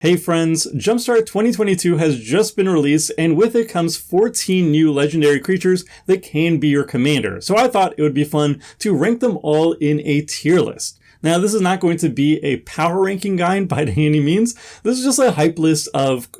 Hey friends, Jumpstart 2022 has just been released, and with it comes 14 new legendary creatures that can be your commander. So I thought it would be fun to rank them all in a tier list. Now, this is not going to be a power ranking guide by any means. This is just a hype list of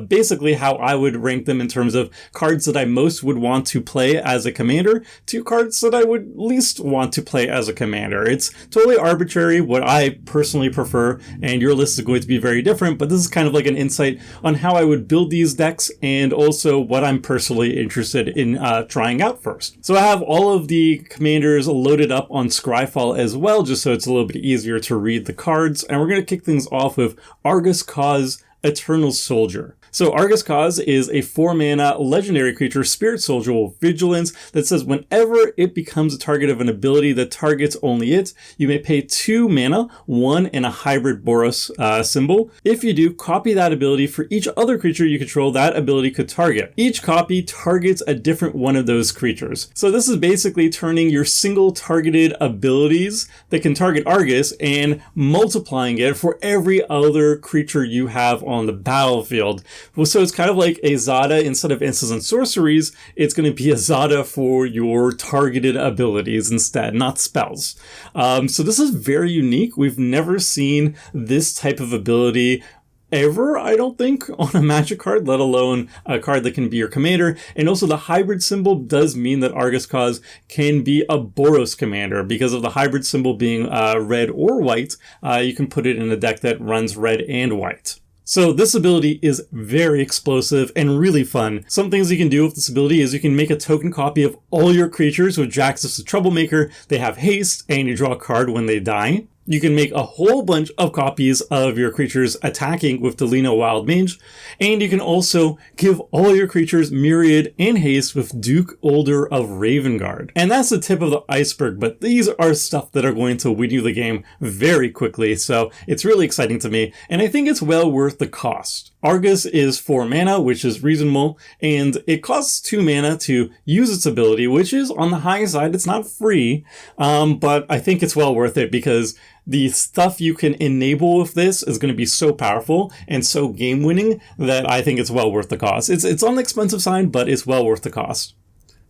basically how I would rank them in terms of cards that I most would want to play as a commander to cards that I would least want to play as a commander. It's totally arbitrary what I personally prefer, and your list is going to be very different, but this is kind of like an insight on how I would build these decks and also what I'm personally interested in trying out first. So I have all of the commanders loaded up on Scryfall as well, just so it's a little bit easier to read the cards, and we're going to kick things off with Argus Cause Eternal Soldier. So Argus Cause is a 4-mana legendary creature, Spirit Soldier with Vigilance, that says whenever it becomes a target of an ability that targets only it, you may pay 2 mana, 1 and a hybrid Boros symbol. If you do, copy that ability for each other creature you control that ability could target. Each copy targets a different one of those creatures. So this is basically turning your single targeted abilities that can target Argus and multiplying it for every other creature you have on the battlefield. Well, so it's kind of like a Zada. Instead of instants and sorceries, it's going to be a Zada for your targeted abilities instead, not spells. So this is very unique. We've never seen this type of ability ever, I don't think, on a Magic card, let alone a card that can be your commander. And also the hybrid symbol does mean that Argus Cause can be a Boros commander. Because of the hybrid symbol being red or white, you can put it in a deck that runs red and white. So this ability is very explosive and really fun. Some things you can do with this ability is you can make a token copy of all your creatures with Jaxus the Troublemaker. They have haste and you draw a card when they die. You can make a whole bunch of copies of your creatures attacking with Delina Wild Mage, and you can also give all your creatures Myriad and Haste with Duke Older of Ravengard. And that's the tip of the iceberg, but these are stuff that are going to win you the game very quickly, so it's really exciting to me, and I think it's well worth the cost. Argus is 4 mana, which is reasonable, and it costs 2 mana to use its ability, which is on the high side. It's not free, but I think it's well worth it because the stuff you can enable with this is going to be so powerful and so game-winning that I think it's well worth the cost. It's on the expensive side, but it's well worth the cost.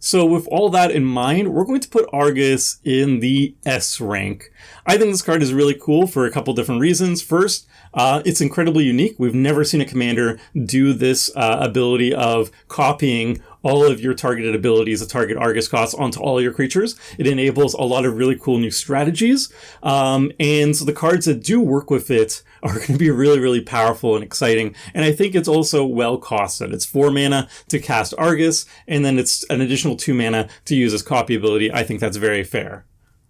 So with all that in mind, we're going to put Argus in the S rank. I think this card is really cool for a couple different reasons. First, it's incredibly unique. We've never seen a commander do this ability of copying all of your targeted abilities that target Argus Cause onto all your creatures. It enables a lot of really cool new strategies. And so the cards that do work with it are going to be really, really powerful and exciting. And I think it's also well costed. It's 4 mana to cast Argus, and then it's an additional 2 mana to use as copy ability. I think that's very fair.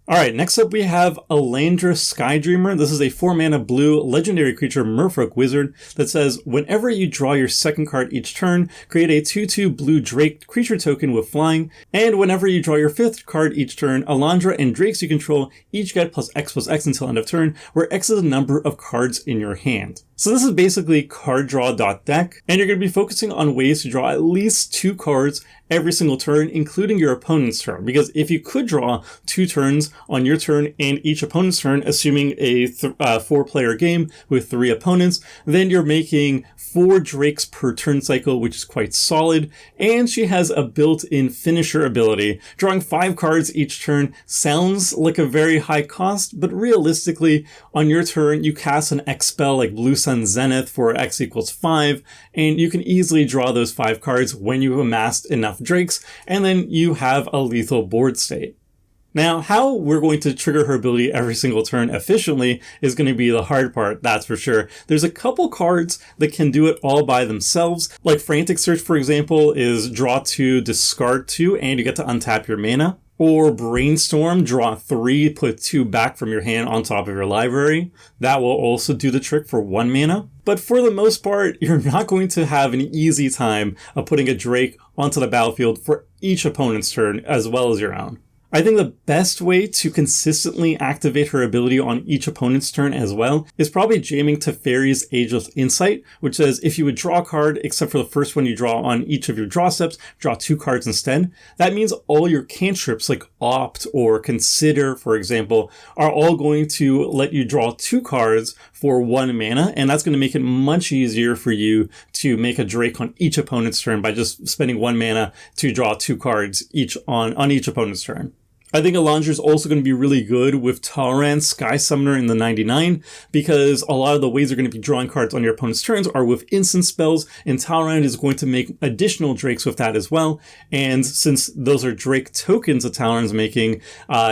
Alright, next up we have Elandra Skydreamer. This is a 4-mana blue legendary creature Merfolk Wizard that says, whenever you draw your second card each turn, create a 2/2 blue Drake creature token with flying, and whenever you draw your fifth card each turn, Elandra and Drakes you control each get +X until end of turn, where X is the number of cards in your hand. So this is basically card draw.deck, and you're going to be focusing on ways to draw at least 2 cards every single turn, including your opponent's turn. Because if you could draw 2 turns on your turn and each opponent's turn, assuming a 4-player game with 3 opponents, then you're making 4 Drakes per turn cycle, which is quite solid. And she has a built-in finisher ability. Drawing 5 cards each turn sounds like a very high cost, but realistically, on your turn, you cast an X spell like Blue Sun Zenith for X equals 5, and you can easily draw those 5 cards when you've amassed enough Drakes, and then you have a lethal board state. Now, how we're going to trigger her ability every single turn efficiently is going to be the hard part, that's for sure. There's a couple cards that can do it all by themselves, like Frantic Search, for example, is draw 2, discard 2, and you get to untap your mana. Or Brainstorm, draw 3, put 2 back from your hand on top of your library. That will also do the trick for 1 mana. But for the most part, you're not going to have an easy time of putting a Drake onto the battlefield for each opponent's turn as well as your own. I think the best way to consistently activate her ability on each opponent's turn as well is probably jamming Teferi's Ageless Insight, which says if you would draw a card except for the first one you draw on each of your draw steps, draw 2 cards instead. That means all your cantrips like Opt or Consider, for example, are all going to let you draw 2 cards for 1 mana, and that's going to make it much easier for you to make a Drake on each opponent's turn by just spending 1 mana to draw 2 cards each on each opponent's turn. I think Elandra is also going to be really good with Talrand Sky Summoner in the 99, because a lot of the ways you're going to be drawing cards on your opponent's turns are with instant spells, and Talrand is going to make additional Drakes with that as well. And since those are Drake tokens that Talrand's making,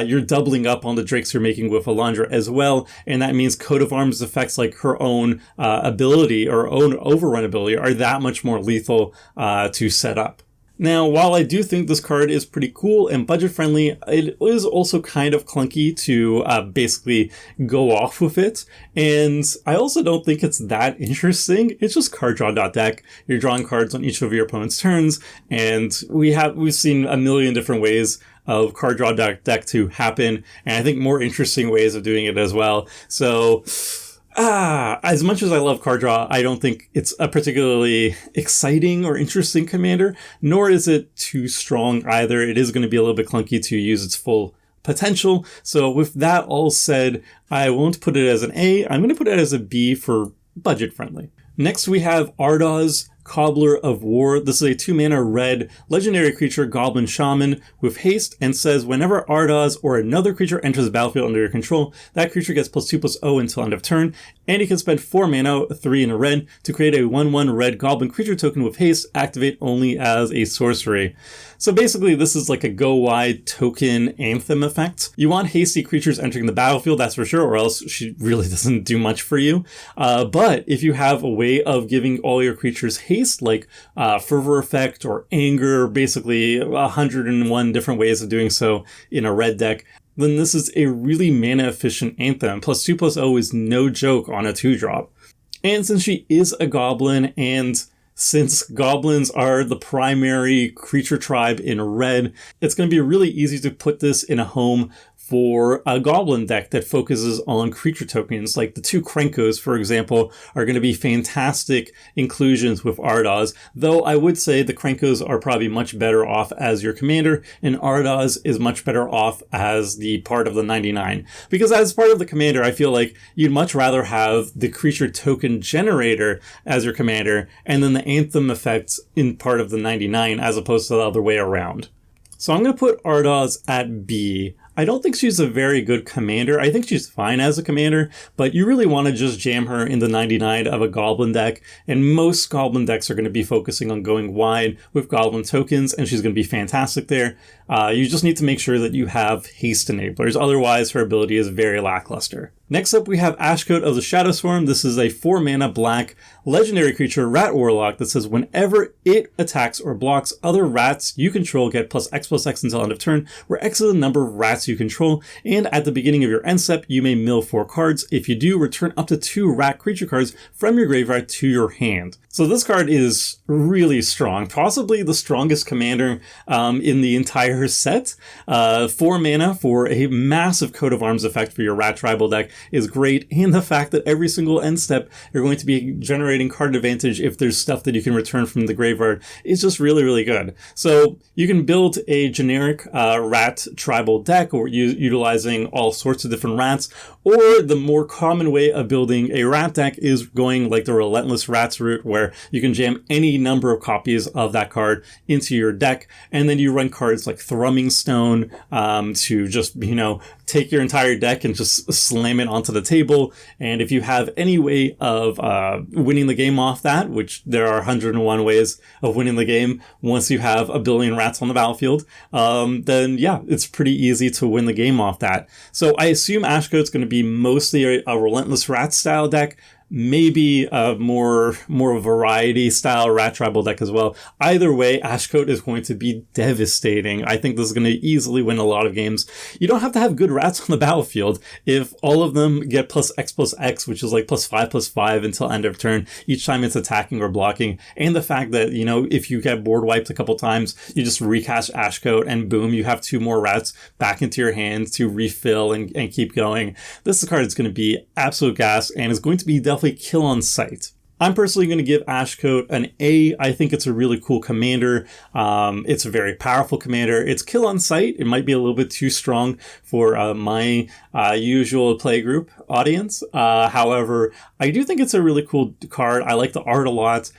you're doubling up on the Drakes you're making with Elandra as well, and that means Coat of Arms effects like her own ability or own overrun ability are that much more lethal to set up. Now, while I do think this card is pretty cool and budget-friendly, it is also kind of clunky to basically go off with it, and I also don't think it's that interesting. It's just card draw.deck. You're drawing cards on each of your opponent's turns, and we've seen a million different ways of card draw.deck to happen, and I think more interesting ways of doing it as well. So as much as I love card draw, I don't think it's a particularly exciting or interesting commander, nor is it too strong either. It is going to be a little bit clunky to use its full potential. So with that all said, I won't put it as an A. I'm going to put it as a B for budget friendly. Next we have Ardaz, Cobbler of War. This is a 2-mana red legendary creature, Goblin Shaman, with haste, and says whenever Ardaz or another creature enters the battlefield under your control, that creature gets +2/+0 until end of turn, and you can spend 4 mana, 3 in a red, to create a 1/1 red goblin creature token with haste, activate only as a sorcery. So basically this is like a go wide token anthem effect. You want hasty creatures entering the battlefield, that's for sure, or else she really doesn't do much for you. But if you have a way of giving all your creatures haste, like Fervor Effect or Anger, basically 101 different ways of doing so in a red deck, then this is a really mana efficient anthem. +2/+0 is no joke on a 2-drop. And since she is a goblin, and since goblins are the primary creature tribe in red, it's going to be really easy to put this in a home for a goblin deck that focuses on creature tokens. Like the 2 Krenkos, for example, are going to be fantastic inclusions with Ardaz, though I would say the Krenkos are probably much better off as your commander, and Ardaz is much better off as the part of the 99. Because as part of the commander, I feel like you'd much rather have the creature token generator as your commander, and then the anthem effects in part of the 99, as opposed to the other way around. So I'm going to put Ardaz at B. I don't think she's a very good commander. I think she's fine as a commander, but you really want to just jam her in the 99 of a goblin deck, and most goblin decks are going to be focusing on going wide with goblin tokens, and she's going to be fantastic there. You just need to make sure that you have haste enablers, otherwise her ability is very lackluster. Next up we have Ashcoat of the Shadowswarm. This is a 4-mana black legendary creature, Rat Warlock, that says whenever it attacks or blocks other rats you control, get +X/+X until end of turn, where X is the number of rats you control, and at the beginning of your end step you may mill 4 cards. If you do, return up to 2 rat creature cards from your graveyard to your hand. So this card is really strong, possibly the strongest commander in the entire set. 4 mana for a massive coat of arms effect for your rat tribal deck is great, and the fact that every single end step you're going to be generating card advantage if there's stuff that you can return from the graveyard is just really, really good. So you can build a generic rat tribal deck, or utilizing all sorts of different rats, or the more common way of building a rat deck is going like the Relentless Rats route, where you can jam any number of copies of that card into your deck, and then you run cards like Thrumming Stone to just, take your entire deck and just slam it onto the table. And if you have any way of winning the game off that, which there are 101 ways of winning the game once you have a billion rats on the battlefield, then yeah, it's pretty easy to win the game off that. So I assume Ashcoat's going to be mostly a Relentless Rat style deck. maybe a more variety style rat tribal deck as well. Either way, Ashcoat is going to be devastating. I think this is going to easily win a lot of games. You don't have to have good rats on the battlefield. If all of them get +X+X, which is like +5/+5 until end of turn, each time it's attacking or blocking, and the fact that, you know, if you get board wiped a couple times, you just recast Ashcoat and boom, you have 2 more rats back into your hands to refill and keep going. This card is going to be absolute gas and is going to be definitely kill on sight. I'm personally going to give Ashcoat an A. I think it's a really cool commander. It's a very powerful commander. It's kill on sight. It might be a little bit too strong for my usual playgroup audience. However, I do think it's a really cool card. I like the art a lot.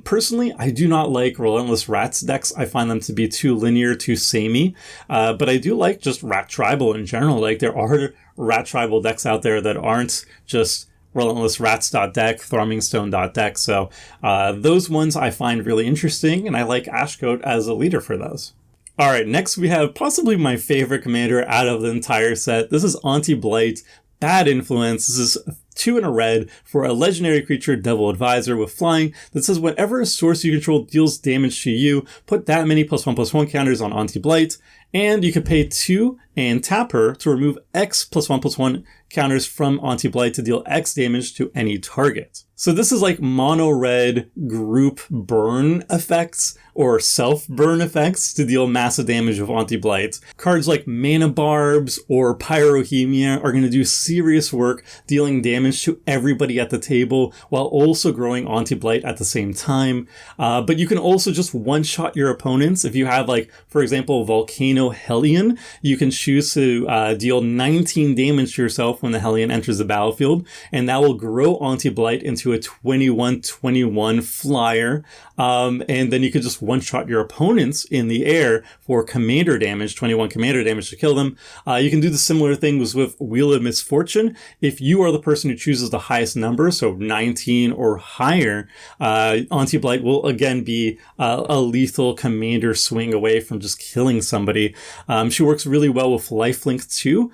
Personally, I do not like Relentless Rats decks. I find them to be too linear, too samey. But I do like just Rat Tribal in general. Like, there are Rat Tribal decks out there that aren't just Relentless Rats.deck, Thrummingstone.deck. So those ones I find really interesting, and I like Ashcoat as a leader for those. All right, next we have possibly my favorite commander out of the entire set. This is Auntie Blight, Bad Influence. This is 2 in a red for a legendary creature, Devil Advisor with flying, that says whenever a source you control deals damage to you, put that many +1/+1 counters on Auntie Blight, and you can pay 2 and tap her to remove X +1/+1 counters from Auntie Blight to deal X damage to any target. So this is like mono red group burn effects or self-burn effects to deal massive damage with Auntie Blight. Cards like Mana Barbs or Pyrohemia are going to do serious work dealing damage to everybody at the table while also growing Auntie Blight at the same time. But you can also just one-shot your opponents. If you have, like, for example, Volcano Hellion, you can choose to deal 19 damage to yourself when the Hellion enters the battlefield, and that will grow Auntie Blight into a 21/21 flyer. And then you could just one-shot your opponents in the air for commander damage, 21 commander damage to kill them. You can do the similar things with Wheel of Misfortune. If you are the person who chooses the highest number, so 19 or higher, Auntie Blight will again be a lethal commander swing away from just killing somebody. She works really well with Lifelink too,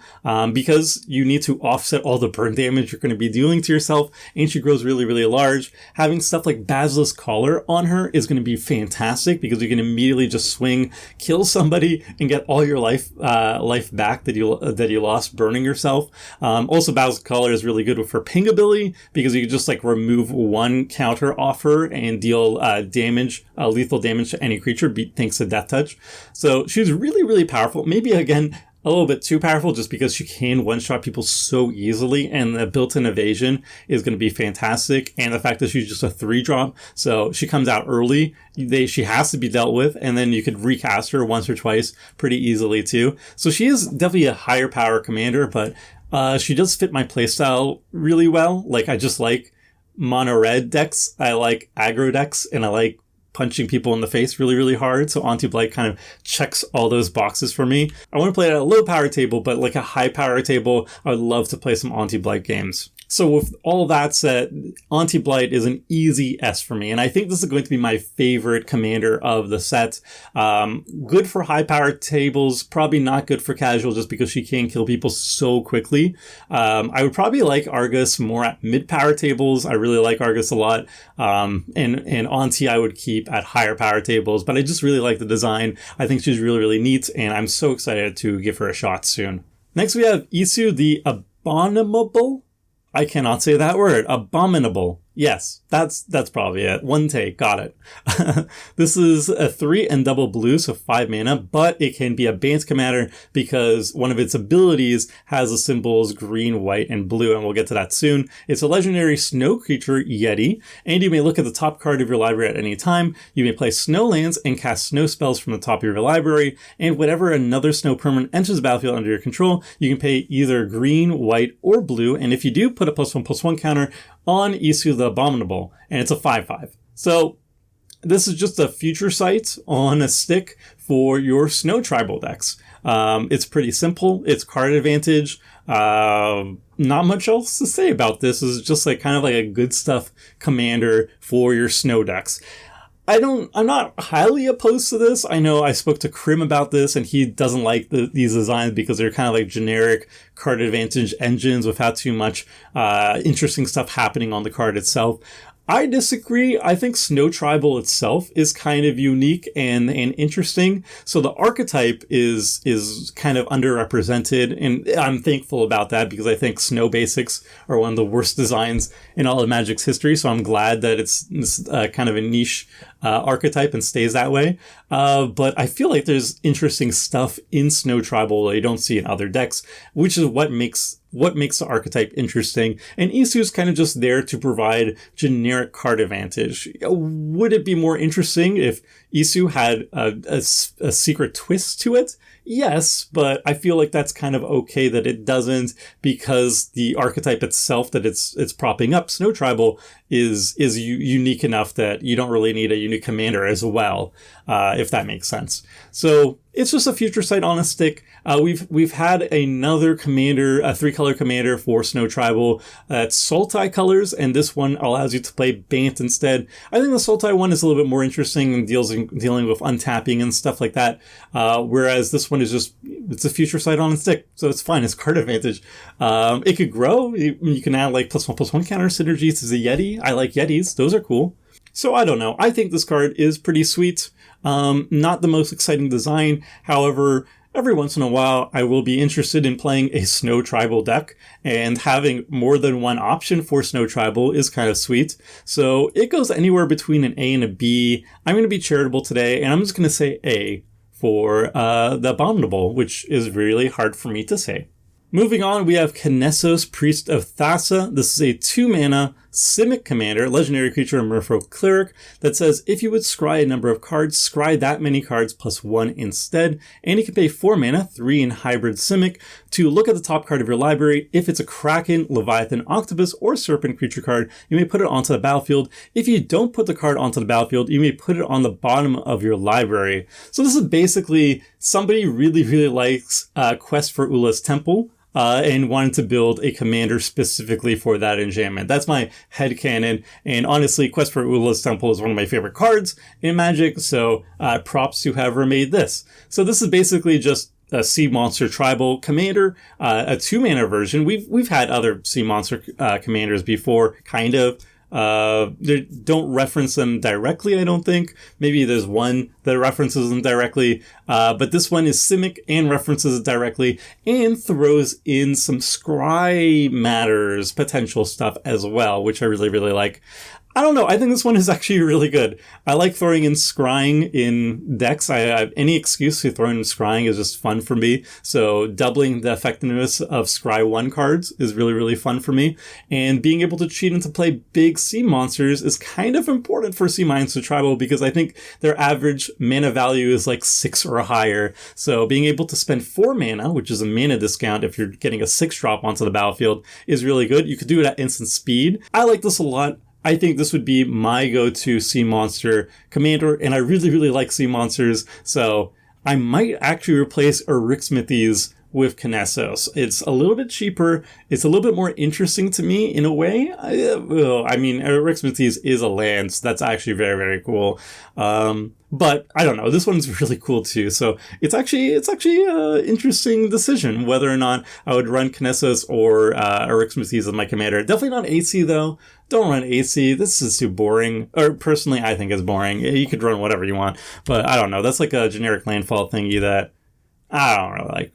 because you need to offset all the burn damage you're going to be dealing to yourself, and she grows really, really large. Having stuff like Basilisk Collar on her is going to be fantastic because you can immediately just swing, kill somebody, and get all your life back that you lost burning yourself. Also, Basilisk Collar is really good with her ping ability because you can just like remove 1 counter off her and deal damage, lethal damage to any creature thanks to Death Touch. So she's really, really powerful. Maybe again a little bit too powerful just because she can one-shot people so easily, and the built-in evasion is going to be fantastic, and the fact that she's just a 3-drop, so she comes out early, she has to be dealt with, and then you could recast her once or twice pretty easily too. So she is definitely a higher power commander, but she does fit my playstyle really well. Like, I just like mono red decks, I like aggro decks, and I like punching people in the face really, really hard. So Auntie Blight kind of checks all those boxes for me. I want to play at a low power table, but like a high power table, I would love to play some Auntie Blight games. So with all that said, Auntie Blight is an easy S for me, and I think this is going to be my favorite commander of the set. Good for high power tables, probably not good for casual just because she can kill people so quickly. I would probably like Argus more at mid power tables. I really like Argus a lot. And Auntie I would keep at higher power tables, but I just really like the design. I think she's really, really neat, and I'm so excited to give her a shot soon. Next we have Isu the Abominable. I cannot say that word. Abominable. Yes, that's probably it. One take, got it. This is a 3 and double blue, so 5 mana, but it can be a banned commander because one of its abilities has the symbols green, white, and blue, and we'll get to that soon. It's a legendary snow creature, Yeti, and you may look at the top card of your library at any time. You may play snow lands and cast snow spells from the top of your library, and whenever another snow permanent enters the battlefield under your control, you can pay either green, white, or blue, and if you do, put a +1/+1 counter on Isu the Abominable, and it's a 5/5. So this is just a future sight on a stick for your snow tribal decks. It's pretty simple. It's card advantage. Not much else to say about this. It's just like kind of like a good stuff commander for your snow decks. I'm not highly opposed to this. I know I spoke to Krim about this, and he doesn't like these designs because they're kind of like generic card advantage engines without too much interesting stuff happening on the card itself. I disagree. I think Snow Tribal itself is kind of unique and interesting. So the archetype is kind of underrepresented, and I'm thankful about that because I think Snow Basics are one of the worst designs in all of Magic's history. So I'm glad that it's kind of a niche archetype and stays that way. But I feel like there's interesting stuff in Snow Tribal that you don't see in other decks, which is what makes the archetype interesting. And Isu's kind of just there to provide generic card advantage. Would it be more interesting if Isu had a secret twist to it? Yes, but I feel like that's kind of okay that it doesn't, because the archetype itself that it's propping up, Snow Tribal, is unique enough that you don't really need a unique commander as well, if that makes sense. So it's just a future sight on a stick. We've had another commander, a 3-color commander for Snow Tribal. It's Sultai colors, and this one allows you to play Bant instead. I think the Sultai one is a little bit more interesting and dealing with untapping and stuff like that. Whereas this one is just, it's a future sight on a stick, so it's fine. It's card advantage. It could grow. You can add like +1/+1 counter synergies to the Yeti. I like Yetis. Those are cool. So I don't know. I think this card is pretty sweet. Not the most exciting design. However, every once in a while, I will be interested in playing a Snow Tribal deck, and having more than one option for Snow Tribal is kind of sweet. So it goes anywhere between an A and a B. I'm going to be charitable today, and I'm just going to say A for the Abominable, which is really hard for me to say. Moving on, we have Kinesos, Priest of Thassa. This is a 2-mana Simic commander, legendary creature, and Merfolk cleric, that says if you would scry a number of cards, scry that many cards +1 instead. And you can pay 4 mana, 3 in hybrid Simic, to look at the top card of your library. If it's a Kraken, Leviathan, Octopus, or Serpent creature card, you may put it onto the battlefield. If you don't put the card onto the battlefield, you may put it on the bottom of your library. So this is basically somebody really likes Quest for Ula's Temple, and wanted to build a commander specifically for that enchantment. That's my headcanon, and honestly, Quest for Ula's Temple is one of my favorite cards in Magic, so props to whoever made this. So this is basically just a Sea Monster Tribal commander, a 2-mana version. We've had other Sea Monster commanders before, kind of. They don't reference them directly, I don't think. Maybe there's one that references them directly, but this one is Simic and references it directly, and throws in some Scry Matters potential stuff as well, which I really like. I don't know. I think this one is actually really good. I like throwing in scrying in decks. Any excuse to throw in scrying is just fun for me. So doubling the effectiveness of Scry 1 cards is really fun for me. And being able to cheat into play big sea monsters is kind of important for Sea Monster Tribal, because I think their average mana value is like 6 or higher. So being able to spend 4 mana, which is a mana discount if you're getting a 6-drop onto the battlefield, is really good. You could do it at instant speed. I like this a lot. I think this would be my go-to Sea Monster commander, and I really like Sea Monsters, so I might actually replace Erixmithes with Kinesos. It's a little bit cheaper. It's a little bit more interesting to me in a way. I mean, Erixmithes is a land, so that's actually very cool. But I don't know. This one's really cool too. So it's actually an interesting decision whether or not I would run Kinesos or Erixmithes as my commander. Definitely not AC though. Don't run AC. This is too boring. Or personally, I think it's boring. You could run whatever you want, but I don't know. That's like a generic landfall thingy that I don't really like.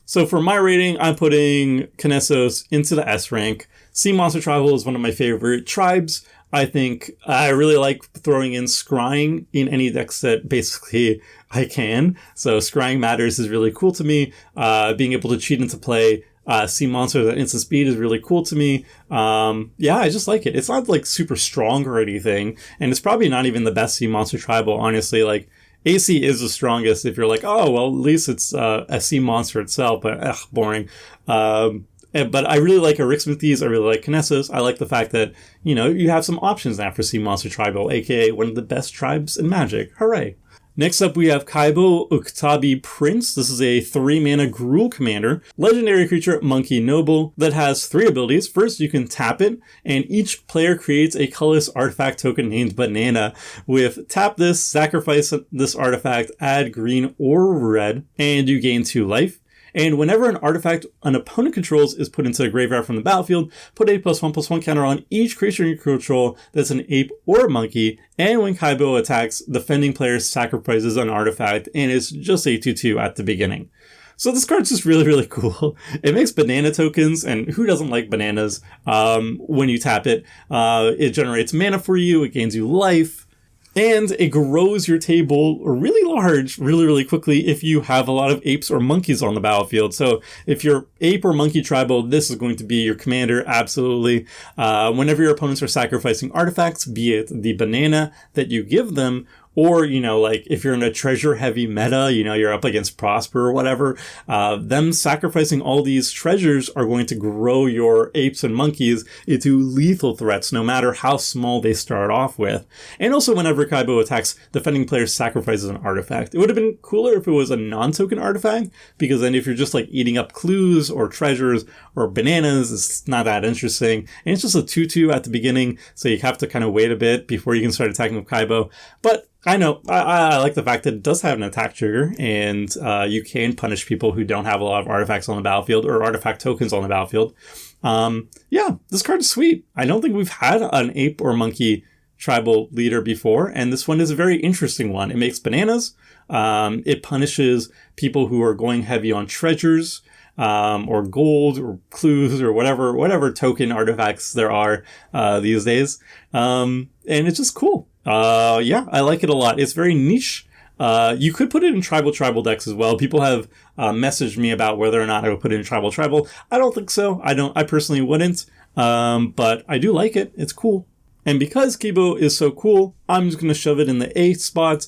So for my rating, I'm putting Kinesos into the S rank. Sea Monster Tribal is one of my favorite tribes. I think I really like throwing in scrying in any decks that basically I can. So scrying matters is really cool to me. Being able to cheat into play Sea Monsters at instant speed is really cool to me. Yeah, I just like it. It's not like super strong or anything, and it's probably not even the best Sea Monster Tribal, honestly. Like, AC is the strongest if you're like, oh, well, at least it's a sea monster itself, but boring. But I really like Erixmithes. I really like Kinesos. I like the fact that, you know, you have some options now for Sea Monster Tribal, aka one of the best tribes in Magic. Hooray. Next up, we have Kaibo Uktabi Prince. This is a 3-mana Gruul commander, legendary creature, Monkey Noble, that has 3 abilities. First, you can tap it, and each player creates a colorless artifact token named Banana. With tap this, sacrifice this artifact, add green or red, and you gain 2 life. And whenever an artifact an opponent controls is put into the graveyard from the battlefield, put a +1/+1 counter on each creature you control that's an ape or a monkey. And when Kaibo attacks, defending player sacrifices an artifact, and it's just a 2/2 at the beginning. So this card's just really, really cool. It makes banana tokens, and who doesn't like bananas? When you tap it, it generates mana for you, it gains you life. And it grows your table really large, really, really quickly if you have a lot of apes or monkeys on the battlefield. So if you're ape or monkey tribal, this is going to be your commander, absolutely. Whenever your opponents are sacrificing artifacts, be it the banana that you give them, or, like if you're in a treasure heavy meta, you're up against Prosper or whatever, them sacrificing all these treasures are going to grow your apes and monkeys into lethal threats, no matter how small they start off with. And also whenever Kaibo attacks, defending player sacrifices an artifact. It would have been cooler if it was a non-token artifact, because then if you're just like eating up clues or treasures or bananas, it's not that interesting. And it's just a 2/2 at the beginning, so you have to kind of wait a bit before you can start attacking with Kaibo. But I know, I like the fact that it does have an attack trigger, and you can punish people who don't have a lot of artifacts on the battlefield or artifact tokens on the battlefield. Yeah, this card is sweet. I don't think we've had an ape or monkey tribal leader before, and this one is a very interesting one. It makes bananas. It punishes people who are going heavy on treasures, or gold or clues or whatever token artifacts there are these days. And it's just cool. Yeah, I like it a lot. It's very niche. You could put it in tribal decks as well. People have messaged me about whether or not I would put it in tribal. I don't think so. I personally wouldn't. But I do like it. It's cool. And because Kaibo is so cool, I'm just going to shove it in the A spot.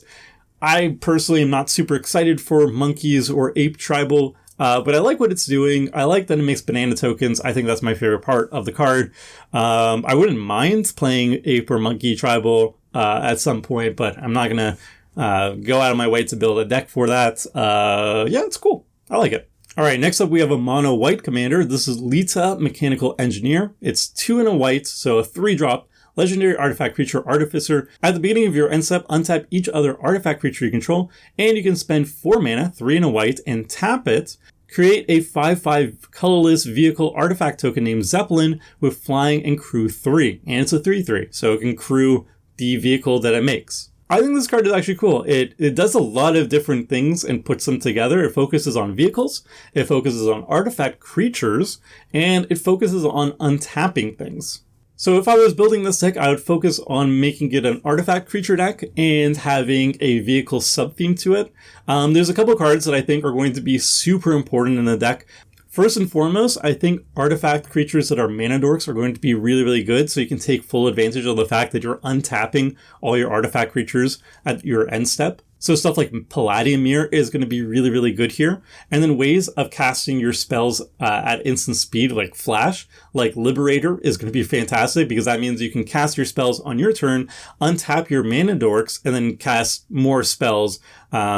I personally am not super excited for monkeys or ape tribal, but I like what it's doing. I like that it makes banana tokens. I think that's my favorite part of the card. I wouldn't mind playing ape or monkey tribal at some point, but I'm not going to go out of my way to build a deck for that. Yeah, it's cool. I like it. All right, next up we have a mono white commander. This is Lita, Mechanical Engineer. It's 2 and a white, so a 3-drop. Legendary artifact creature Artificer. At the beginning of your end step, untap each other artifact creature you control, and you can spend 4 mana, 3 and a white, and tap it. Create a 5/5 colorless vehicle artifact token named Zeppelin with flying and crew 3. And it's a 3/3, so it can crew the vehicle that it makes. I think this card is actually cool. It does a lot of different things and puts them together. It focuses on vehicles, it focuses on artifact creatures, and it focuses on untapping things. So if I was building this deck, I would focus on making it an artifact creature deck and having a vehicle sub-theme to it. There's a couple cards that I think are going to be super important in the deck. First and foremost, I think artifact creatures that are mana dorks are going to be really, really good, so you can take full advantage of the fact that you're untapping all your artifact creatures at your end step. So stuff like Palladium Mirror is going to be really, really good here. And then ways of casting your spells at instant speed, like Flash, like Liberator, is going to be fantastic, because that means you can cast your spells on your turn, untap your mana dorks, and then cast more spells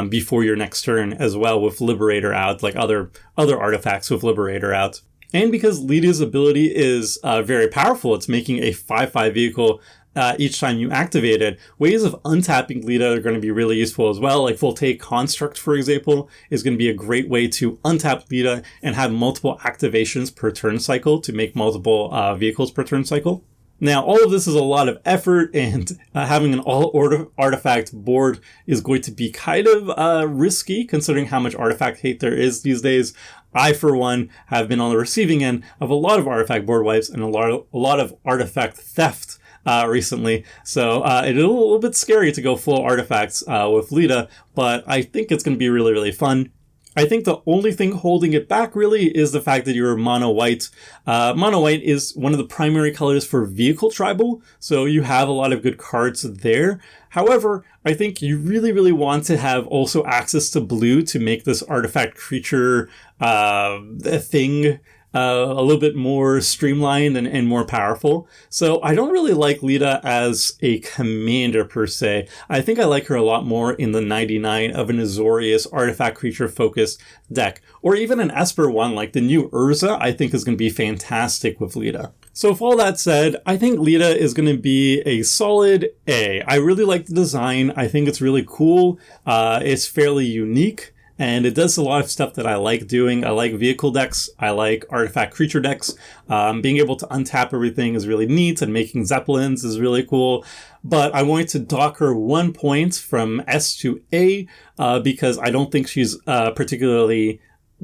before your next turn as well with Liberator out, like other artifacts with Liberator out. And because Lita's ability is very powerful, it's making a 5/5 vehicle each time you activate it. Ways of untapping Lita are going to be really useful as well. Like Voltaic Construct, for example, is going to be a great way to untap Lita and have multiple activations per turn cycle to make multiple vehicles per turn cycle. Now, all of this is a lot of effort, and having an all-artifact board is going to be kind of risky, considering how much artifact hate there is these days. I, for one, have been on the receiving end of a lot of artifact board wipes and a lot of artifact theft recently. So it is a little bit scary to go full artifacts with Lita, but I think it's going to be really, really fun. I think the only thing holding it back really is the fact that you're mono white. Mono white is one of the primary colors for vehicle tribal, so you have a lot of good cards there. However, I think you really, really want to have also access to blue to make this artifact creature thing a little bit more streamlined and more powerful. So I don't really like Lita as a commander per se. I think I like her a lot more in the 99 of an Azorius artifact creature focused deck, or even an Esper one like the new Urza I think is going to be fantastic with Lita. So with all that said, I think Lita is going to be a solid A. I really like the design. I think it's really cool. It's fairly unique. And it does a lot of stuff that I like doing. I like vehicle decks. I like artifact creature decks. Being able to untap everything is really neat, and making Zeppelins is really cool. But I wanted to dock her 1 point from S to A because I don't think she's particularly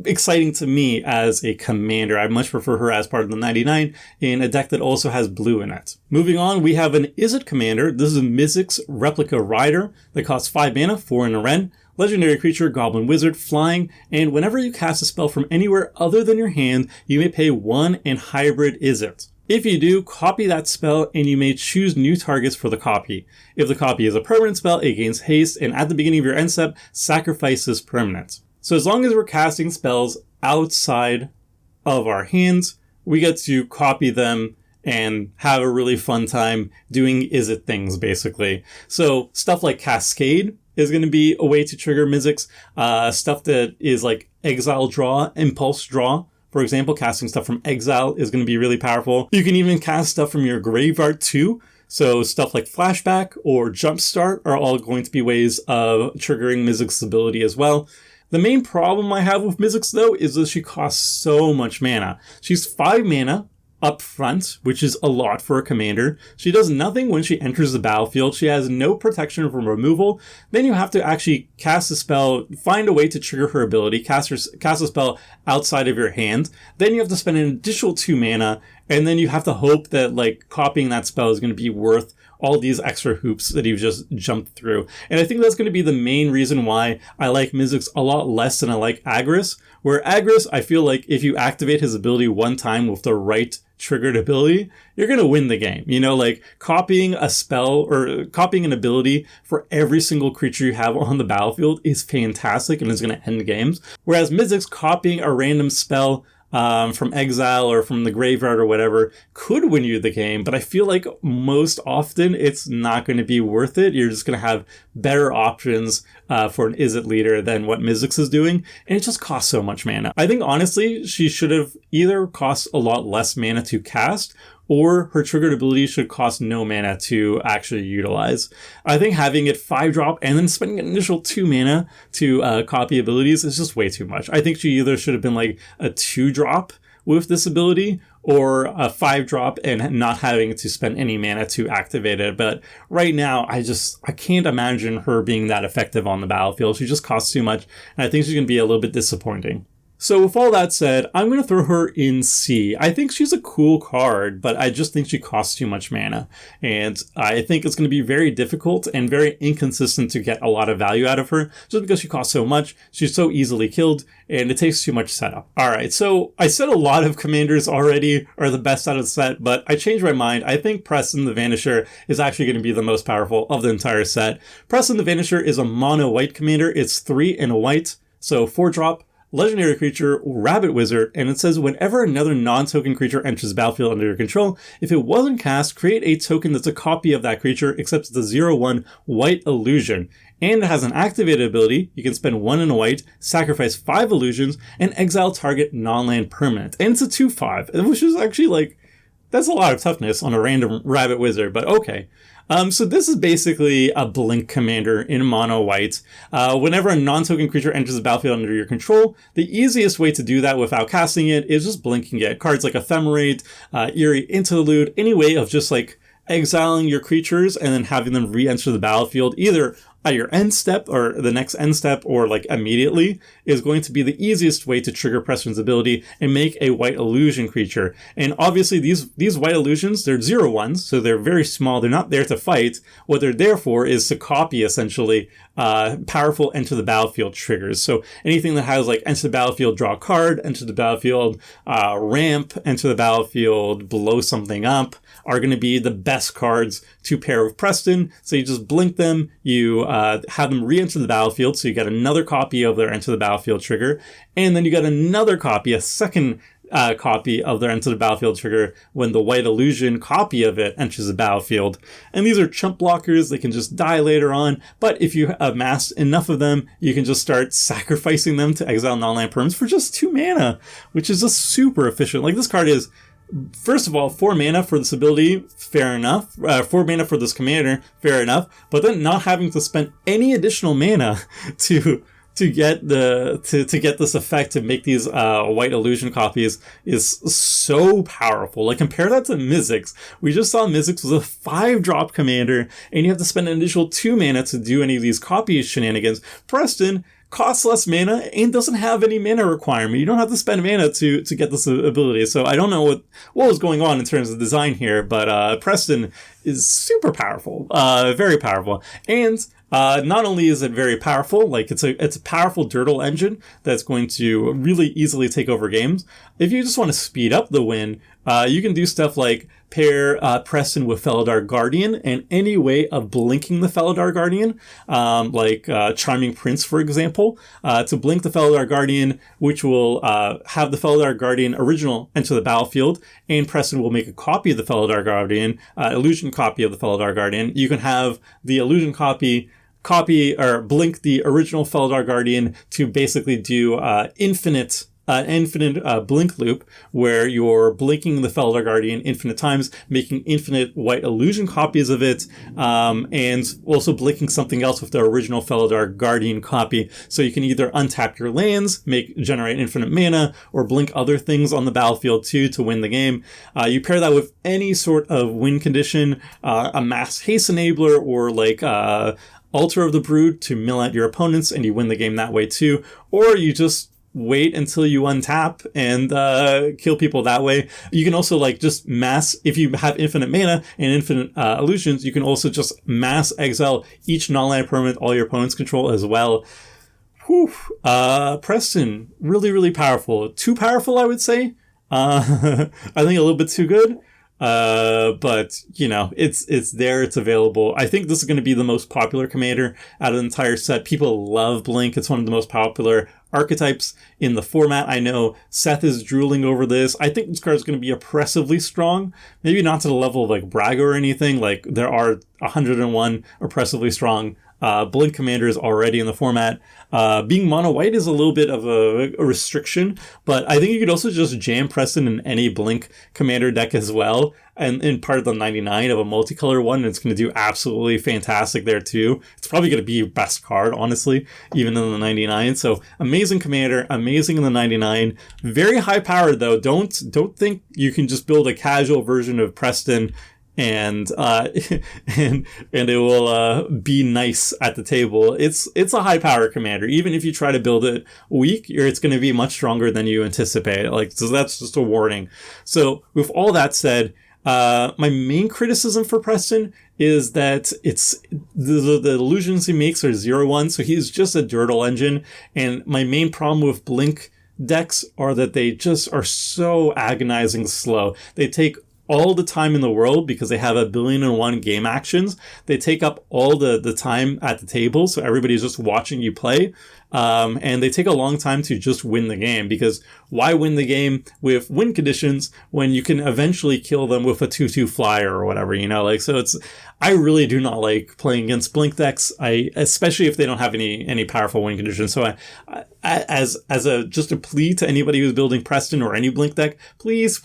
exciting to me as a commander. I much prefer her as part of the 99 in a deck that also has blue in it. Moving on, we have an Izzet commander. This is a Mizzix Replica Rider that costs 5 mana, 4 in a Ren. Legendary creature, Goblin Wizard, flying, and whenever you cast a spell from anywhere other than your hand, you may pay 1 and hybrid Izzet. If you do, copy that spell and you may choose new targets for the copy. If the copy is a permanent spell, it gains haste, and at the beginning of your end step, sacrifice this permanent. So as long as we're casting spells outside of our hands, we get to copy them and have a really fun time doing Izzet things, basically. So stuff like Cascade is going to be a way to trigger Mizzix. Stuff that is like Exile Draw, Impulse Draw. For example, casting stuff from Exile is going to be really powerful. You can even cast stuff from your graveyard too. So stuff like Flashback or Jumpstart are all going to be ways of triggering Mizzix's ability as well. The main problem I have with Mizzix though is that she costs so much mana. She's 5 mana up front, which is a lot for a commander. She does nothing when she enters the battlefield. She has no protection from removal. Then you have to actually cast a spell, find a way to trigger her ability, cast a spell outside of your hand. Then you have to spend an additional 2 mana, and then you have to hope that like copying that spell is going to be worth all these extra hoops that you've just jumped through. And I think that's going to be the main reason why I like Mizzix a lot less than I like Agris. Where Agris, I feel like if you activate his ability one time with the right triggered ability, you're going to win the game. You know, like copying a spell or copying an ability for every single creature you have on the battlefield is fantastic and is going to end games. Whereas Mizzix copying a random spell from Exile or from the graveyard or whatever could win you the game, but I feel like most often it's not going to be worth it. You're just going to have better options for an Izzet leader than what Mizzix is doing, and it just costs so much mana. I think honestly she should have either cost a lot less mana to cast, or her triggered ability should cost no mana to actually utilize. I think having it 5-drop and then spending an initial 2 mana to copy abilities is just way too much. I think she either should have been like a 2-drop with this ability, or a 5-drop and not having to spend any mana to activate it. But right now, I can't imagine her being that effective on the battlefield. She just costs too much, and I think she's going to be a little bit disappointing. So with all that said, I'm going to throw her in C. I think she's a cool card, but I just think she costs too much mana. And I think it's going to be very difficult and very inconsistent to get a lot of value out of her, just because she costs so much, she's so easily killed, and it takes too much setup. Alright, so I said a lot of commanders already are the best out of the set, but I changed my mind. I think Preston the Vanisher is actually going to be the most powerful of the entire set. Preston the Vanisher is a mono white commander. It's 3 and a white, so 4-drop. Legendary creature, Rabbit Wizard, and it says whenever another non-token creature enters the battlefield under your control, if it wasn't cast, create a token that's a copy of that creature, except it's a 0/1 white illusion. And it has an activated ability. You can spend 1 and a white, sacrifice 5 illusions, and exile target non-land permanent. And it's a 2/5, which is actually like, that's a lot of toughness on a random Rabbit Wizard, but okay. So this is basically a blink commander in mono white. Whenever a non-token creature enters the battlefield under your control, the easiest way to do that without casting it is just blinking it. Cards like Ephemerate, Eerie Interlude, any way of just like exiling your creatures and then having them re-enter the battlefield either at your end step or the next end step or like immediately is going to be the easiest way to trigger Preston's ability and make a white illusion creature. And obviously these white illusions, they're 0/1s, so they're very small. They're not there to fight. What they're there for is to copy essentially powerful enter the battlefield triggers. So anything that has like enter the battlefield, draw a card, enter the battlefield, ramp, enter the battlefield, blow something up are going to be the best cards to pair with Preston. So you just blink them, you have them re-enter the battlefield, so you get another copy of their enter the battlefield trigger, and then you get another copy, a second copy of their Enter the Battlefield trigger when the White Illusion copy of it enters the battlefield. And these are chump blockers. They can just die later on, but if you amass enough of them, you can just start sacrificing them to exile non-land perms for just 2 mana, which is just super efficient. Like, this card is, first of all, 4 mana for this ability, fair enough. 4 mana for this commander, fair enough. But then not having to spend any additional mana to get this effect, to make these White Illusion copies, is so powerful. Like, compare that to Mizzix. We just saw Mizzix was a 5-drop commander, and you have to spend an additional 2 mana to do any of these copy shenanigans. Preston costs less mana and doesn't have any mana requirement. You don't have to spend mana to get this ability. So I don't know what was going on in terms of design here, but Preston is super powerful, very powerful. And not only is it very powerful, like it's a powerful Dirtle engine that's going to really easily take over games. If you just want to speed up the win, you can do stuff like pair Preston with Felidar Guardian, and any way of blinking the Felidar Guardian, like Charming Prince, for example, to blink the Felidar Guardian, which will have the Felidar Guardian original enter the battlefield, and Preston will make a copy of the Felidar Guardian, illusion copy of the Felidar Guardian. You can have the illusion copy or blink the original Felidar Guardian to basically do infinite blink loop, where you're blinking the Felidar Guardian infinite times, making infinite White Illusion copies of it, and also blinking something else with the original Felidar Guardian copy. So you can either untap your lands, generate infinite mana, or blink other things on the battlefield too to win the game. You pair that with any sort of win condition, a Mass Haste Enabler, or like Altar of the Brood to mill out your opponents, and you win the game that way too. Or you just wait until you untap and kill people that way. You can also just mass, if you have infinite mana and infinite illusions, you can also just mass exile each non-land permanent all your opponents control as well. Whew. Preston, really, really powerful. Too powerful, I would say. I think a little bit too good. But it's there, it's available. I think this is going to be the most popular commander out of the entire set. People love Blink. It's one of the most popular archetypes in the format. I know Seth is drooling over this. I think this card is going to be oppressively strong. Maybe not to the level of like Braga or anything. Like, there are 101 oppressively strong Blink commanders already in the format. Being mono white is a little bit of a restriction, but I think you could also just jam Preston in any Blink commander deck as well, and in part of the 99 of a multicolor one, and it's going to do absolutely fantastic there too. It's probably going to be your best card, honestly, even in the 99. So amazing commander, amazing in the 99. Very high powered though. Don't think you can just build a casual version of Preston and it will be nice at the table. It's a high power commander. Even if you try to build it weak, it's going to be much stronger than you anticipate. So that's just a warning. So with all that said, my main criticism for Preston is that it's the illusions he makes are 0/1, so he's just a Dirtle engine. And my main problem with Blink decks are that they just are so agonizing slow. They take all the time in the world because they have 1,000,000,001 game actions. They take up all the time at the table, so everybody's just watching you play. And they take a long time to just win the game, because why win the game with win conditions when you can eventually kill them with a 2/2 flyer or whatever, so I really do not like playing against Blink decks, especially if they don't have any powerful win conditions. So as a plea to anybody who's building Preston or any Blink deck, please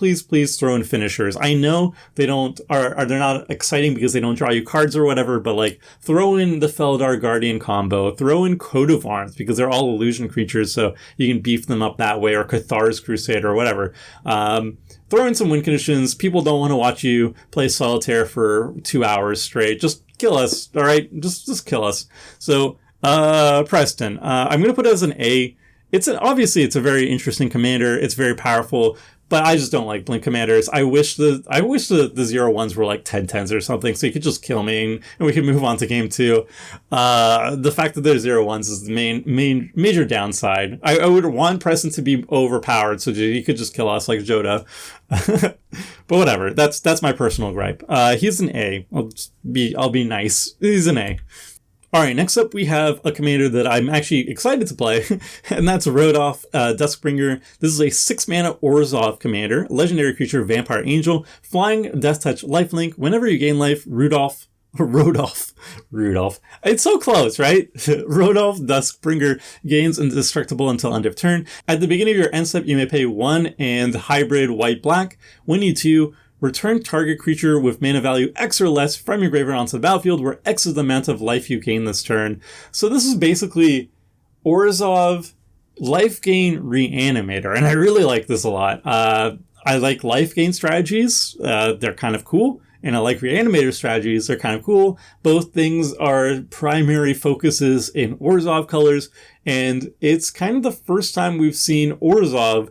throw in finishers. I know they're not exciting because they don't draw you cards or whatever, but throw in the Felidar Guardian combo, throw in Coat of Arms, because they're all illusion creatures, so you can beef them up that way, or Cathar's Crusade or whatever. Throw in some win conditions. People don't want to watch you play Solitaire for 2 hours straight. Just kill us, all right? Just kill us. So, Preston, I'm going to put it as an A. Obviously it's a very interesting commander. It's very powerful, but I just don't like Blink commanders. I wish the 0/1s were like 10/10s or something, so you could just kill me and we could move on to game 2. The fact that they're 0/1s is the major downside. I would want Preston to be overpowered, so he could just kill us like Joda. But whatever. That's my personal gripe. He's an A. I'll be nice. He's an A. All right, next up we have a commander that I'm actually excited to play, and that's Rodolph, Duskbringer. This is a 6-mana Orzhov commander, legendary creature, Vampire Angel, flying, Death Touch, lifelink. Whenever you gain life, Rudolph. It's so close, right? Rodolph Duskbringer gains indestructible until end of turn. At the beginning of your end step, you may pay 1 and hybrid white-black. When you do, return target creature with mana value X or less from your graveyard onto the battlefield, where X is the amount of life you gain this turn. So this is basically Orzhov life gain reanimator, and I really like this a lot. I like life gain strategies. They're kind of cool. And I like reanimator strategies. They're kind of cool. Both things are primary focuses in Orzhov colors. And it's kind of the first time we've seen Orzhov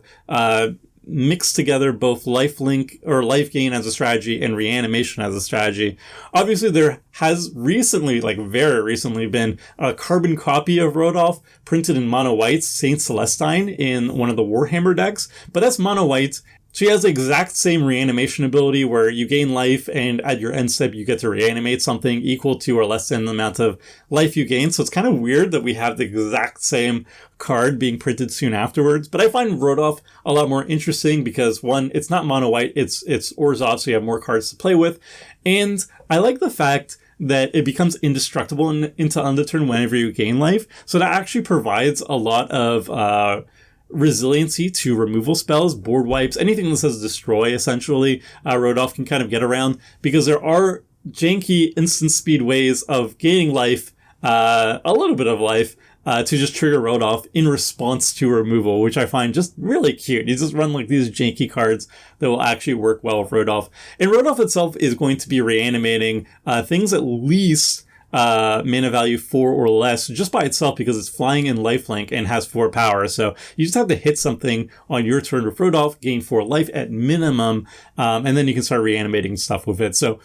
mix together both lifelink or life gain as a strategy and reanimation as a strategy. Obviously, there has recently, like very recently, been a carbon copy of Rodolph printed in mono white, Saint Celestine, in one of the Warhammer decks. But that's mono white. She has the exact same reanimation ability where you gain life and at your end step you get to reanimate something equal to or less than the amount of life you gain. So it's kind of weird that we have the exact same card being printed soon afterwards. But I find Rodolph a lot more interesting because, one, it's not mono white, it's Orzhov, so you have more cards to play with. And I like the fact that it becomes indestructible into end of turn whenever you gain life. So that actually provides a lot of resiliency to removal spells, board wipes, anything that says destroy, essentially. Rodolph can kind of get around because there are janky instant speed ways of gaining life, a little bit of life, to just trigger Rodolph in response to removal, which I find just really cute. You just run like these janky cards that will actually work well with Rodolph. And Rodolph itself is going to be reanimating things at least mana value 4 or less just by itself because it's flying in lifelink and has 4 power. So you just have to hit something on your turn with Rodolph, gain 4 life at minimum, and then you can start reanimating stuff with it. So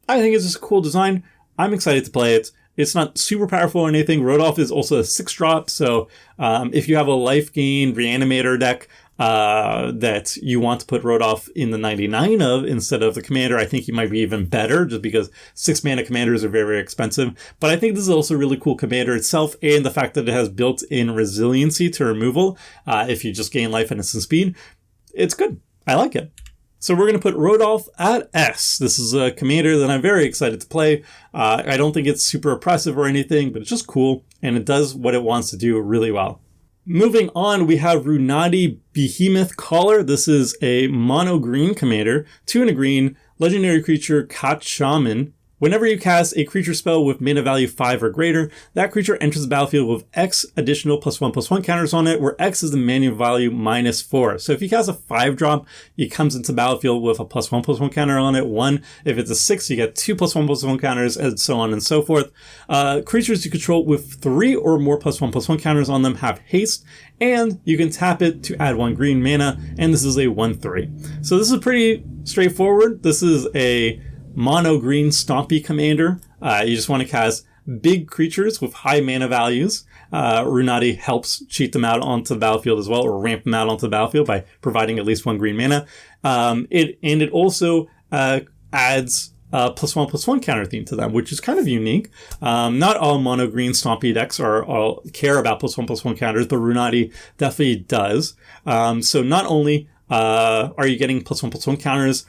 I think it's just a cool design. I'm excited to play it. It's not super powerful or anything. Rodolph is also a 6-drop, so if you have a life gain reanimator deck that you want to put Rodolph in the 99 of instead of the commander, I think he might be even better just because 6-mana commanders are very, very expensive. But I think this is also a really cool commander itself, and the fact that it has built-in resiliency to removal if you just gain life and instant speed. It's good. I like it. So we're going to put Rodolph at S. This is a commander that I'm very excited to play. I don't think it's super oppressive or anything, but it's just cool, and it does what it wants to do really well. Moving on, we have Runati Behemoth Caller. This is a mono green commander, 2 and a green, legendary creature, Kat Shaman. Whenever you cast a creature spell with mana value 5 or greater, that creature enters the battlefield with X additional +1/+1 counters on it, where X is the mana value -4. So if you cast a 5-drop, it comes into battlefield with a +1/+1 counter on it. 1. If it's a 6, you get 2 +1/+1 counters, and so on and so forth. Creatures you control with 3 or more +1/+1 counters on them have haste, and you can tap it to add 1 green mana, and this is a 1/3. So this is pretty straightforward. This is a mono green stompy commander. You just want to cast big creatures with high mana values. Runati helps cheat them out onto the battlefield as well, or ramp them out onto the battlefield by providing at least 1 green mana. It also adds a +1/+1 counter theme to them, which is kind of unique. Not all mono green stompy decks all care about +1/+1 counters, but Runati definitely does. So not only are you getting +1/+1 counters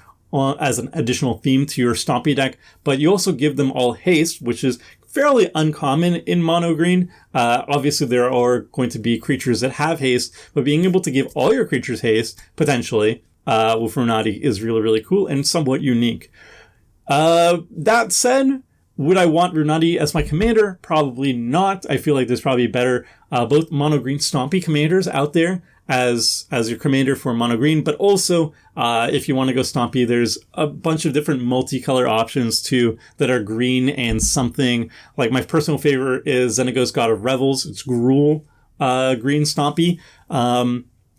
as an additional theme to your stompy deck, but you also give them all haste, which is fairly uncommon in mono green. Obviously, there are going to be creatures that have haste, but being able to give all your creatures haste, potentially, with Runati is really, really cool and somewhat unique. That said, would I want Runati as my commander? Probably not. I feel like there's probably better both mono green stompy commanders out there as your commander for mono green, but also if you want to go stompy, there's a bunch of different multicolor options too that are green and something. Like my personal favorite is Xenagos God of Revels. It's Gruul green stompy.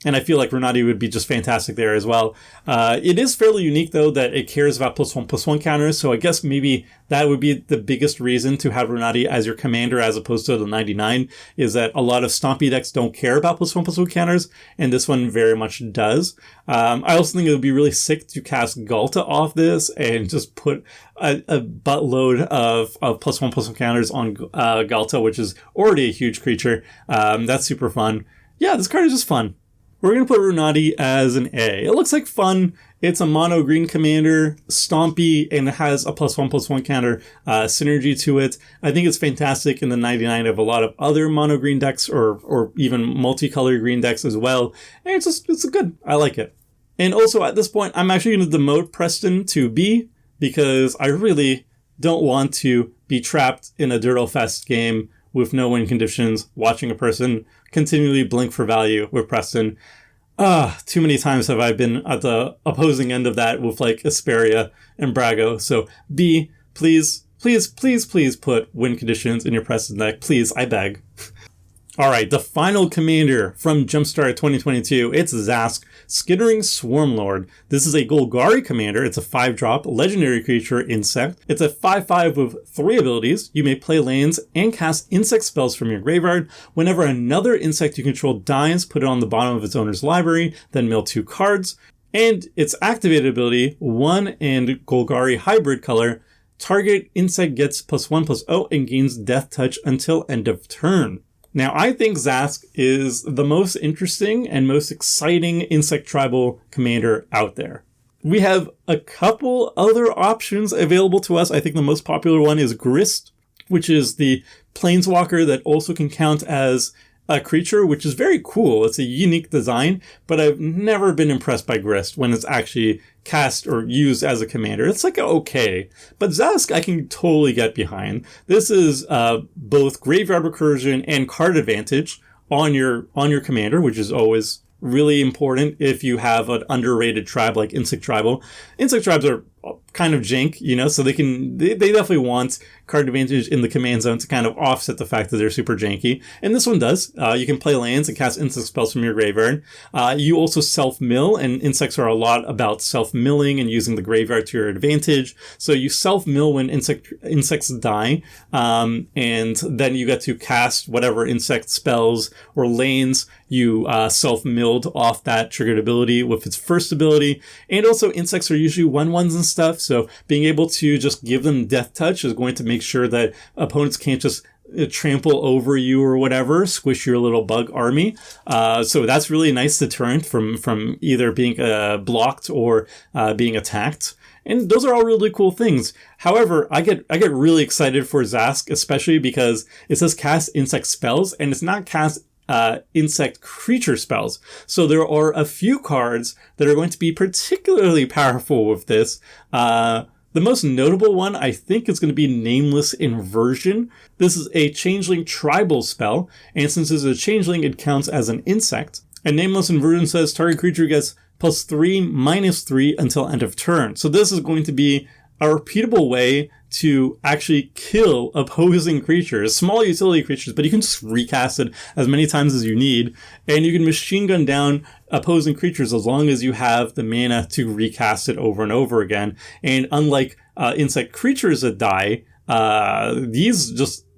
And I feel like Runati would be just fantastic there as well. It is fairly unique, though, that it cares about +1/+1 counters. So I guess maybe that would be the biggest reason to have Runati as your commander as opposed to the 99, is that a lot of Stompy decks don't care about +1/+1 counters, and this one very much does. I also think it would be really sick to cast Galta off this and just put a buttload of +1/+1 counters on Galta, which is already a huge creature. That's super fun. Yeah, this card is just fun. We're going to put Runati as an A. It looks like fun. It's a mono green commander, stompy, and it has a +1/+1 counter synergy to it. I think it's fantastic in the 99 of a lot of other mono green decks or even multicolored green decks as well. And it's good. I like it. And also at this point, I'm actually going to demote Preston to B because I really don't want to be trapped in a Dirtlefest game with no win conditions, watching a person continually blink for value with Preston. Too many times have I been at the opposing end of that with like Asperia and Brago. So B, please put win conditions in your Preston deck. Please, I beg. All right, the final commander from Jumpstart 2022, it's Zask, Skittering Swarmlord. This is a Golgari commander. It's a 5-drop legendary creature insect. It's a 5/5 with 3 abilities. You may play lands and cast insect spells from your graveyard. Whenever another insect you control dies, put it on the bottom of its owner's library, then mill 2 cards. And its activated ability, 1 and Golgari hybrid color, target insect gets +1/+0 and gains Death Touch until end of turn. Now, I think Zask is the most interesting and most exciting insect tribal commander out there. We have a couple other options available to us. I think the most popular one is Grist, which is the planeswalker that also can count as a creature, which is very cool. It's a unique design, but I've never been impressed by Grist when it's actually cast or used as a commander. It's like okay, but Zask I can totally get behind. This is both graveyard recursion and card advantage on your commander, which is always really important if you have an underrated tribe like Insect Tribal. Insect tribes are kind of jank, so they definitely want card advantage in the command zone to kind of offset the fact that they're super janky. And this one does. You can play lands and cast insect spells from your graveyard. You also self-mill, and insects are a lot about self-milling and using the graveyard to your advantage. So you self-mill when insects die, and then you get to cast whatever insect spells or lanes you self-milled off that triggered ability with its first ability. And also insects are usually 1/1s and stuff, so being able to just give them Death Touch is going to make sure that opponents can't just trample over you or whatever, squish your little bug army. So that's really a nice deterrent from either being blocked or being attacked. And those are all really cool things. However, I get really excited for Zask, especially because it says cast insect spells, and it's not cast insect creature spells. So there are a few cards that are going to be particularly powerful with this. The most notable one, I think, is going to be Nameless Inversion. This is a changeling tribal spell, and since it's a changeling, it counts as an insect. And Nameless Inversion says target creature gets +3/-3 until end of turn. So this is going to be a repeatable way to actually kill opposing creatures, small utility creatures, but you can just recast it as many times as you need, and you can machine gun down opposing creatures as long as you have the mana to recast it over and over again. And unlike insect creatures that die,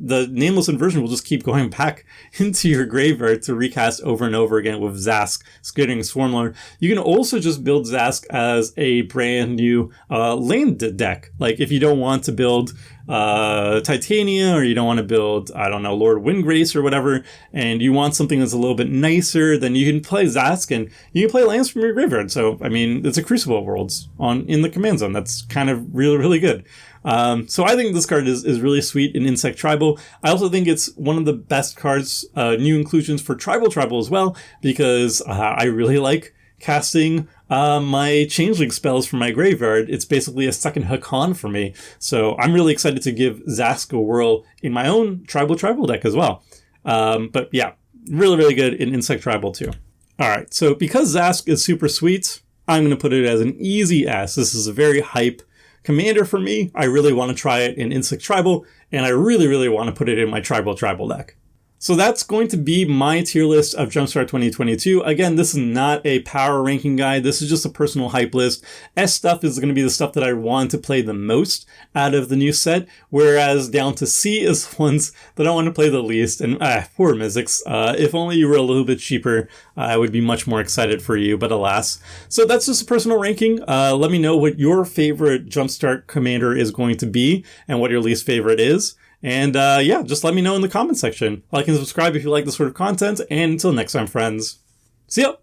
the Nameless Inversion will just keep going back into your graveyard to recast over and over again with Zask, Skittering Swarmlord. You can also just build Zask as a brand new land deck. Like if you don't want to build Titania, or you don't want to build, I don't know, Lord Windgrace or whatever, and you want something that's a little bit nicer, then you can play Zask and you can play lands from your graveyard. So, I mean, it's a Crucible of Worlds in the command zone. That's kind of really, really good. So I think this card is really sweet in Insect Tribal. I also think it's one of the best cards, new inclusions for Tribal as well, because I really like casting my Changeling spells from my graveyard. It's basically a second Hakan for me. So I'm really excited to give Zask a whirl in my own Tribal deck as well. But yeah, really, really good in Insect Tribal too. All right, so because Zask is super sweet, I'm going to put it as an easy S. This is a very hype commander for me. I really want to try it in Insect Tribal, and I really, really want to put it in my Tribal deck. So that's going to be my tier list of Jumpstart 2022. Again, this is not a power ranking guide. This is just a personal hype list. S stuff is going to be the stuff that I want to play the most out of the new set, whereas down to C is ones that I want to play the least. And poor Mizzix. If only you were a little bit cheaper, I would be much more excited for you, but alas. So that's just a personal ranking. Let me know what your favorite Jumpstart commander is going to be and what your least favorite is. And yeah, just let me know in the comment section. Like and subscribe if you like this sort of content. And until next time, friends. See ya!